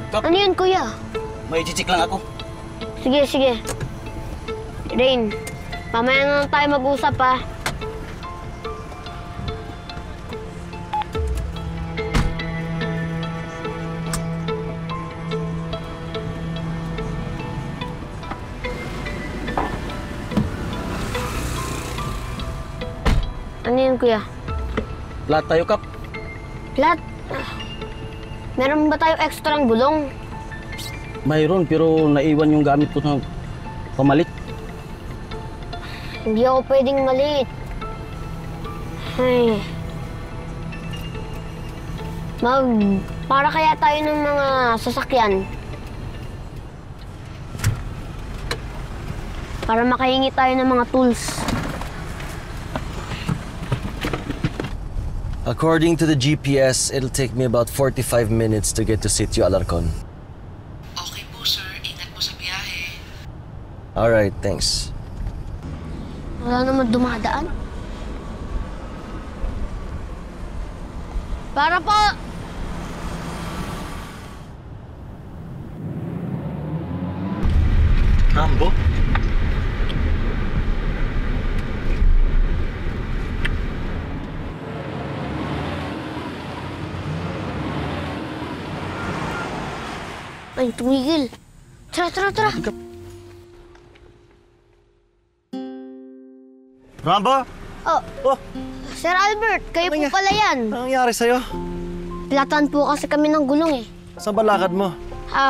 Kap, Ano yun, kuya? may chichik lang ako. Sige, sige. Rain, mamaya na lang tayo mag-usap, ha? Ano yun, kuya? Lahat tayo, Kap. Lahat? Meron ba tayo ekstrang gulong? Mayroon, pero naiwan yung gamit ko na pamalit. Hindi ako pwedeng malit. Ay. Para kaya tayo ng mga sasakyan. Para makahingi tayo ng mga tools. According to the GPS, it'll take me about 45 minutes to get to Sitio Alarcon. Okay po, sir. Ingat po sa biyahe. Alright, thanks. Wala naman dumadaan. Para po! Rambo? Ay, tumigil. Tara, tara, tara. Rambo? Oh, Oh, Sir Albert, kayo po pala yan. anong nangyari sa'yo? Pilatan po kasi kami ng gulong eh. Saan ba lakad mo?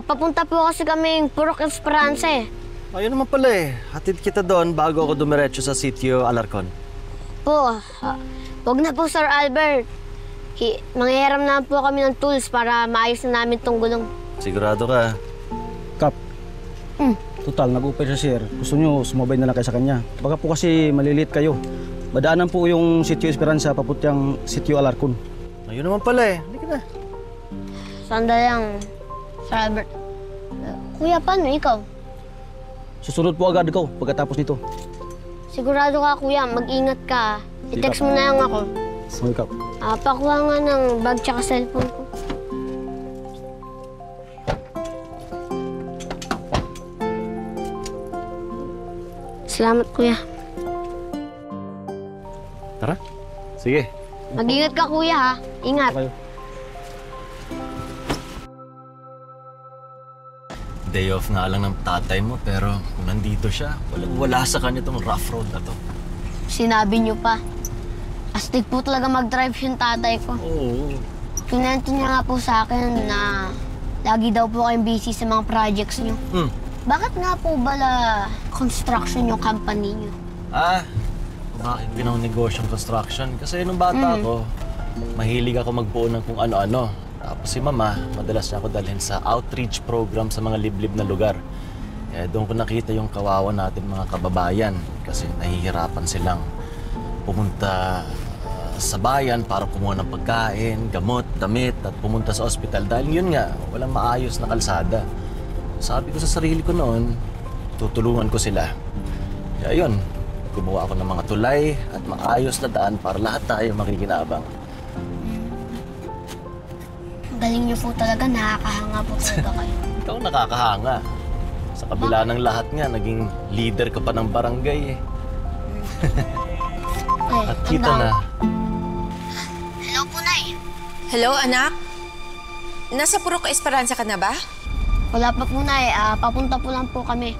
Papunta po kasi kaming Purok Esperanza eh. Ayun naman pala eh. Hatid kita doon bago ako dumiretso sa Sitio Alarcon. Po, wag na po Sir Albert. Manghihiram na po kami ng tools para maayos na namin tong gulong. Sigurado ka? Kap. Total, nag-upay siya, sir. Gusto nyo, sumabay na lang kayo sa kanya. Baka po kasi maliliit kayo. Madaanan po yung Sitio Esperanza, papuntang Sitio Alarcon. Ayun naman pala eh. Hindi ka na. Sandali lang, Sir Albert. Kuya, paano ikaw? Susunod po agad ikaw pagkatapos nito. Sigurado ka, kuya. Mag-ingat ka. I-text mo na lang ako. Okay, Kap. Pakuha nga ng bag tsaka cellphone ko. Salamat, kuya. Tara. Sige. Mag-ingat ka, kuya, ha? Ingat. Kayo. Day off nga lang ng tatay mo pero kung nandito siya, wala sa kanya itong rough road na to. Sinabi niyo pa. Astig po talaga mag-drive yung tatay ko. Oo. Kinento niya nga po sa akin na lagi daw po kayong busy sa mga projects niyo. Bakit nga po bala construction yung company niyo? Bakit ginawang negosyong construction? Kasi nung bata ako, mahilig ako magbuo ng kung ano-ano. Tapos si mama, madalas niya ako dalhin sa outreach program sa mga liblib na lugar. Doon ko nakita yung kawawa natin mga kababayan kasi nahihirapan silang pumunta sa bayan para kumuha ng pagkain, gamot, damit at pumunta sa ospital dahil yun nga, walang maayos na kalsada. Sabi ko sa sarili ko noon, tutulungan ko sila. Kaya yun, gumawa ako ng mga tulay at maayos na daan para lahat tayo makikinabang. Galing niyo po talaga, nakakahanga po talaga kayo. Ikaw nakakahanga. Sa kabila ng lahat nga, naging leader ka pa ng barangay eh. At kita na. Hello po, Nay. Hello, anak? Nasa Purok Esperanza ka na ba? Wala pa po, Nay. Papunta po lang po kami.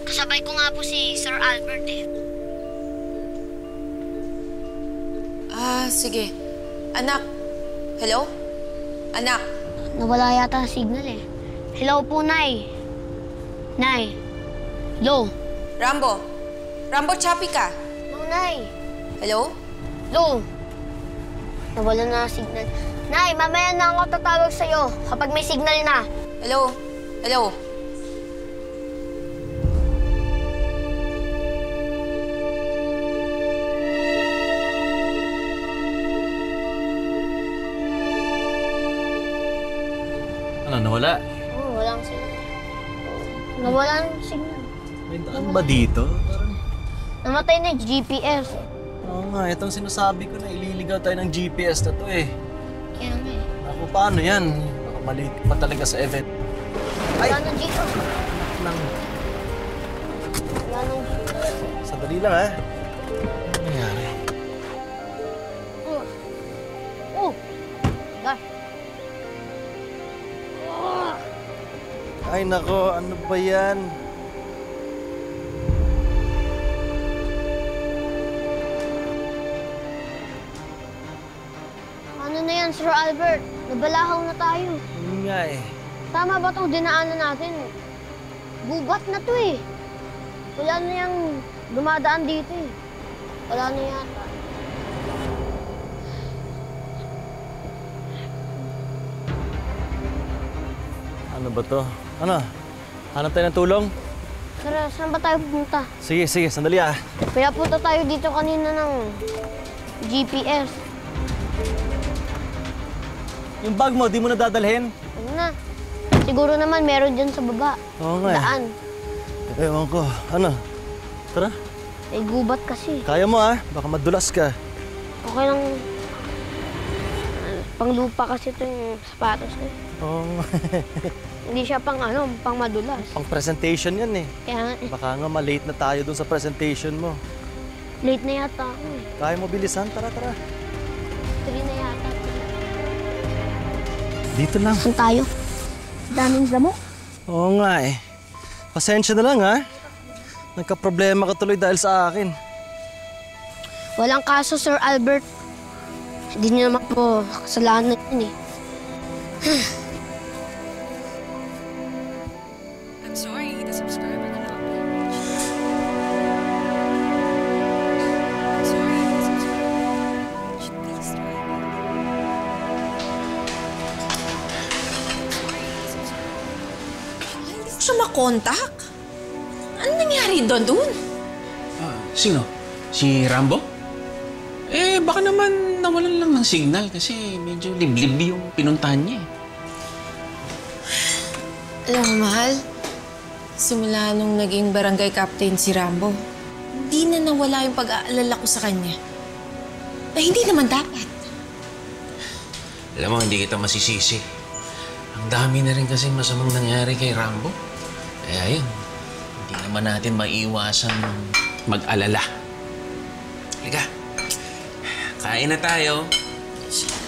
Kasabay ko nga po si Sir Albert eh. Sige. Anak. Hello? Anak. Nawala yata ang signal eh. Hello po, Nay. Nay. Hello. Rambo. Rambo, choppy ka. Hello, Nay. Hello? Hello. Nawala na ang signal. Nay, mamaya na ako tatawag sa'yo kapag may signal na. Hello? Hello? Ano, nawala? Oo, walang signal. Nawala ang signal. May daan ba dito? Parang... Namatay na yung GPS. Oo nga, itong sinasabi ko na ililigaw tayo ng GPS na to eh. Kaya nga eh. Ako, paano yan? Baka mali pa talaga sa event. Wala nang dito. Nang... Wala nang Sandali lang, ha? Ano nangyari? Oh! Gosh. Ay, nako. Ano ba yan? Ano na yan, Sir Albert? Nabalahaw na tayo. Yun nga eh. Tama ba itong dinaanan natin? Gubat na to eh. Wala na yung dumadaan dito eh. Wala na yata. Ano ba to? Ano? Hanap tayo ng tulong? Tara, saan ba tayo pupunta? Sige, sige. Sandali, ah. Pinapunta tayo dito kanina ng GPS. Yung bag mo, di mo na dadalhin? Ano na? Siguro naman meron dyan sa baba. Oo nga eh. Daan. Ewan ko. Ano? Tara. Eh, gubat kasi. Kaya mo, ah. Baka madulas ka. Okay lang. Panglupa kasi ito yung sapatos ko. Oo. Hindi siya pang madulas. Pang presentation yan eh. Kaya nga, Baka nga ma-late na tayo dun sa presentation mo. late na yata ako eh. Kaya mo bilisan? Tara, tara. 3 na yata. Dito lang. Saan tayo? Daming damo. Oo nga eh. Pasensya na lang, ha? Nagka-problema ka tuloy dahil sa akin. Walang kaso, Sir Albert. Hindi niyo naman po kasalanan yun eh. I'm sorry, the subscriber cannot be reached. I'm sorry, the subscriber cannot be reached. Please try again. Hindi ko siya makontak. Ano nangyari doon? Sino? Si Rambo? Baka naman nawalan lang ng signal kasi medyo liblib yung pinuntahan niya eh. Alam mo, mahal, simula nung naging barangay captain si Rambo, hindi na nawala yung pag-aalala ko sa kanya. Na hindi naman dapat. Alam mo, hindi kita masisisi. Ang dami na rin kasing masamang nangyari kay Rambo. Kaya yun, hindi naman natin maiiwasan mag-alala. Halika, kain na tayo.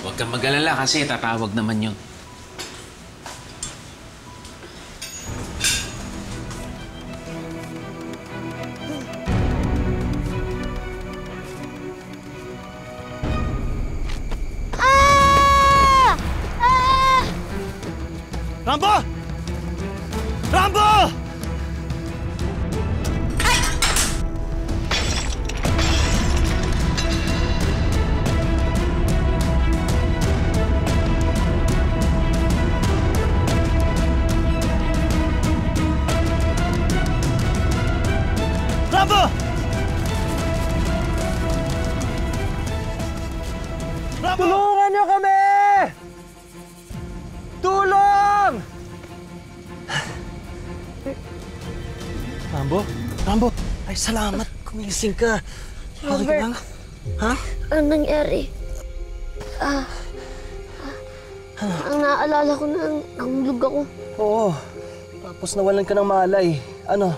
Huwag kang mag-alala kasi tatawag naman yun. Ah! Ah! Rambo! Rambo! Rambo! Rambo! Tulungan niyo kami! Tulong! Rambo? Rambo! Ay, salamat. Kumising ka. Okay ka Robert. lang? Ha? Ano nangyari? Ang naaalala ko na nahulog ako. Oo. Tapos nawalan ka ng malay. Ano?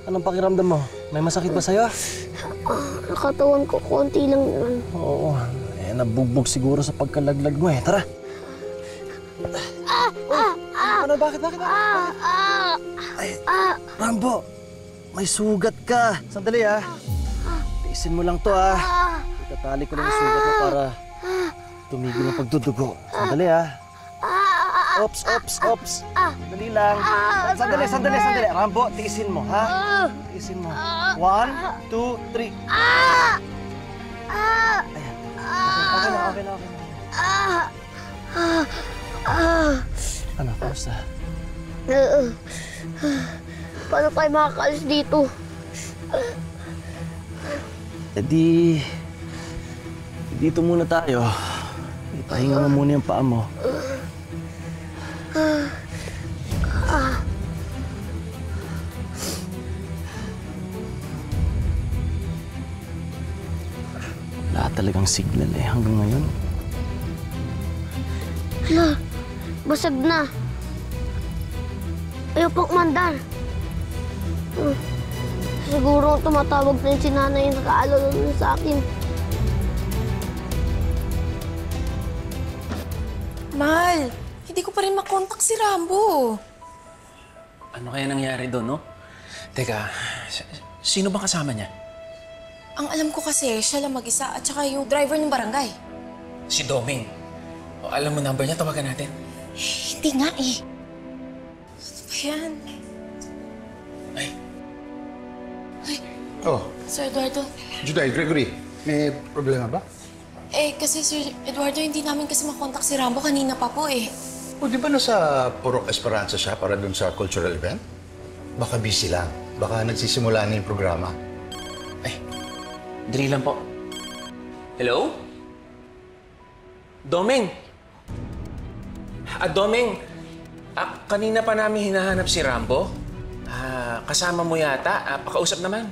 Anong pakiramdam mo? May masakit ba sa'yo? Nakatawan ko, konti lang yun. Oo. Nabugbog siguro sa pagkalaglag mo eh. Tara. Ano? Bakit? Ay, Rambo, may sugat ka. Sandali ah. Tiisin mo lang to ah. Itatali ko lang yung sugat mo para tumigil ang pagdudugo. Sandali ah. Ops. Sandali lang. Sandali. Rambo, tiisin mo ha. Tiisin mo. 1, 2, 3. Ayan. Okay na. Ano, kamusta? Paano tayo makakaalis dito? Dito muna tayo. Ipahinga mo muna yung paa mo. Wala talagang signal eh hanggang ngayon. Hala, basag na. Ayaw pong mandar. Siguro tumatawag na yung si nanay yung nag-aalala na sa akin. Mahal, hindi ko pa rin makontak si Rambo. Ano kaya nangyari doon, no? Teka, sino ba kasama niya? Ang alam ko kasi, siya lang mag-isa at saka yung driver ng barangay. Si Doming. O, alam mo number niya, tawagan natin. Hindi nga eh. Ano ba yan? Ay, Oh, Sir Eduardo, Juday, Gregory, may problema ba? kasi Sir Eduardo, hindi namin kasi makontak si Rambo kanina pa po eh. O, di ba nasa Purok Esperanza siya para dun sa cultural event? Baka busy lang. Baka nagsisimula na yung programa. ay, dali lang po. Hello? Doming? Doming, kanina pa namin hinahanap si Rambo. Kasama mo yata. Pakausap naman.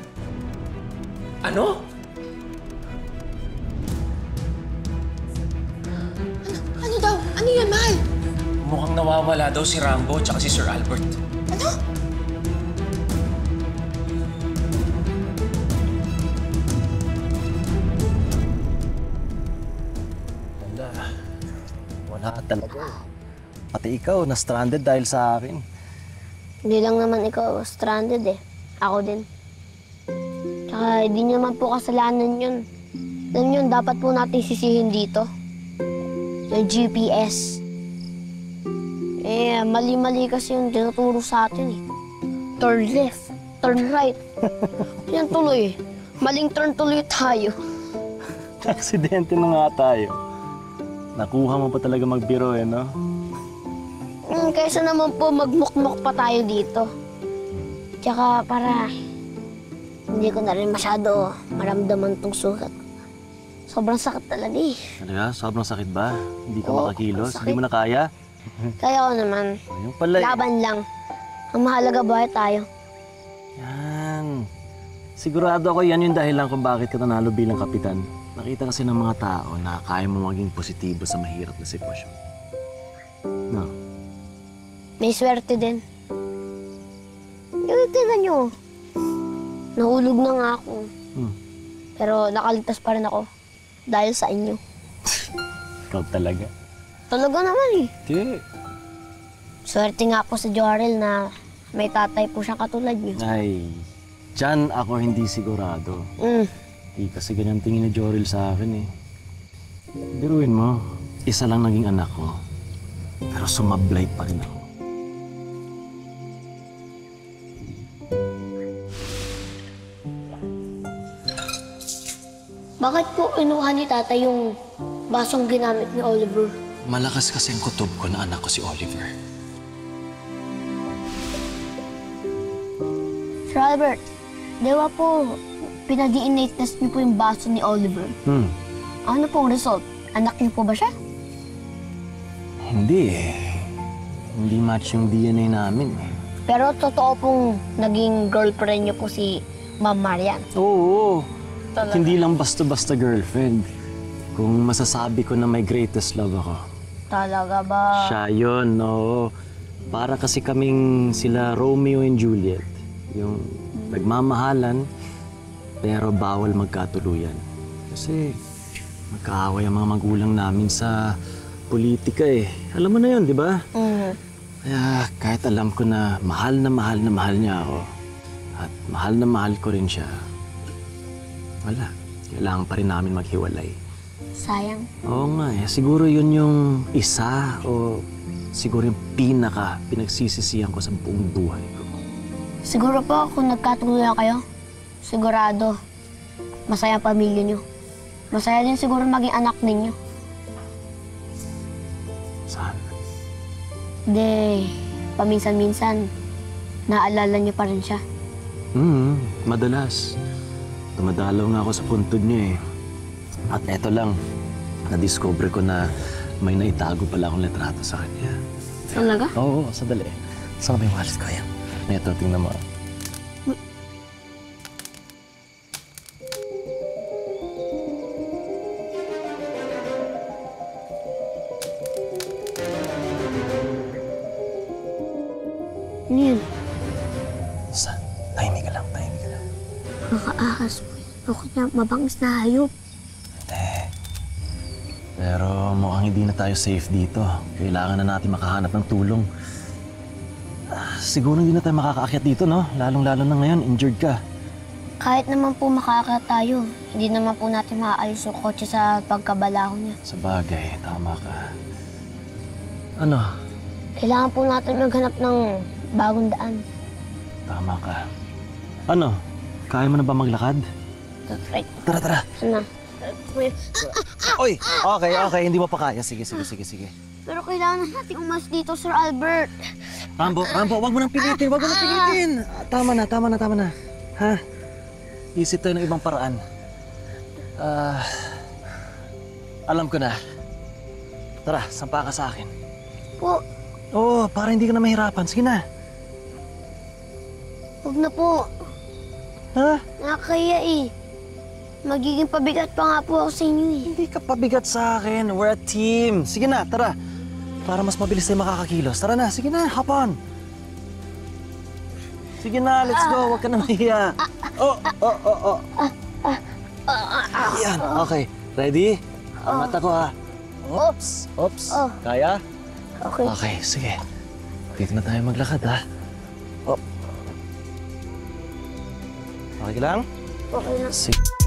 Ano? Ano daw? Ano yan, Mahal? Mukhang nawawala daw si Rambo tsaka si Sir Albert. Ano? Wala talaga. Pati ikaw, na-stranded dahil sa akin. Hindi lang naman ikaw stranded eh. Ako din. Tsaka hindi naman po kasalanan yun. Alam yun, dapat po natin sisihin dito. Yung GPS. Mali-mali kasi yung tinuturo sa atin eh. Turn left, turn right. Yan tuloy. Maling turn tuloy tayo. Aksidente na nga tayo. Nakuha mo pa talaga magbiro eh, no? Kaysa naman po magmukmok pa tayo dito. Tsaka para hindi ko na rin masyado maramdaman tong sugat. Sobrang sakit talaga eh. Talaga? Sobrang sakit ba? Hindi ka Oo, makakilos? sakit. Hindi mo na kaya? Kaya ko naman, Ayun pala eh. laban lang. Ang mahalaga buhay tayo. Yan. Sigurado ako yan yung dahilan kung bakit ka nanalo bilang kapitan. Nakita kasi ng mga tao na kaya mo maging positibo sa mahirap na sitwasyon. No? May swerte din. Yung tingnan nyo. Nahulog na nga ako. Pero nakaligtas pa rin ako. Dahil sa inyo. Ikaw talaga. Talaga naman eh. Di. Swerte nga po sa Jorel na may tatay po siyang katulad niyo. Ay, dyan ako hindi sigurado. Di kasi ganyan tingin ni Joril sa akin eh. Biruin mo, isa lang naging anak ko. Pero sumablay pa rin ako. Bakit po inuha ni tatay yung basong ginamit ni Oliver? Malakas kasi ang kutob ko na anak ko si Oliver. Sir Albert, dewa po, pinag-DNA test niyo po yung baso ni Oliver. Ano pong result? Anak niyo po ba siya? Hindi eh. Hindi match yung DNA namin eh. Pero totoo pong naging girlfriend niyo po si Ma'am Marian. Oo. Talaga? Hindi lang basta-basta girlfriend. Kung masasabi ko na may greatest love ako. Talaga ba? Siya yun, no. Para kasi kaming sila Romeo and Juliet. Yung nagmamahalan, pero bawal magkatuluyan. Kasi magkaaway ang mga magulang namin sa politika eh. Alam mo na yun, di ba? Kaya kahit alam ko na mahal niya ako, at mahal na mahal ko rin siya, wala. Kailangan pa rin namin maghiwalay. Sayang. Oo nga eh. Siguro yun yung isa o siguro yung pinagsisisihan ko sa buong buhay ko. Siguro po kung nagkatuluyan kayo, sigurado masaya ang pamilya niyo. Masaya din siguro maging anak ninyo. Sana. Hindi, paminsan-minsan, naalala niyo pa rin siya. Madalas. Dumadalaw nga ako sa puntod niya eh. At eto lang, na-discover ko na may naitago pala akong litrato sa kanya. Talaga? Oo, sadali. Saan ba yung wallet ko yan? Eto, tingnan mo. Ano yun? Kaso, ako niya mabangis na hayop. Pero mukhang hindi na tayo safe dito. Kailangan na natin makahanap ng tulong. Siguro hindi na tayo makakaakyat dito, no? Lalong-lalo na ngayon, injured ka. Kahit naman po makaakyat tayo, hindi naman po natin maaalis yung kotse sa pagkabalaho niya. Sa bagay, tama ka. Ano? Kailangan po natin maghanap ng bagong daan. Tama ka. Ano? Kaya mo na ba maglakad? Right. Tara, tara. Sana. Oy! Okay. Hindi mo pa kaya. Sige. Pero kailangan natin umas dito, Sir Albert. Rambo, wag mo nang pilitin. Tama na. Ha? Isip tayo ng ibang paraan. Alam ko na. Tara, sampa ka sa akin. Po, Oo, para hindi ka na mahirapan. Sige na. huwag na po. Ha? Nakakaya eh. Magiging pabigat pa nga po ako sa inyo eh. Hindi ka pabigat sa akin. We're a team. Sige na, tara. Para mas mabilis tayo makakakilos. Tara na, sige na, hop on. Sige na, let's go. Huwag ka na mahiya. Oh. Yan, okay. Ready? Angat ako ha. Oops. Kaya? Okay. Okay, sige. Dito na tayo maglakad ha. Oh. Okay lang? Okay na. Sige.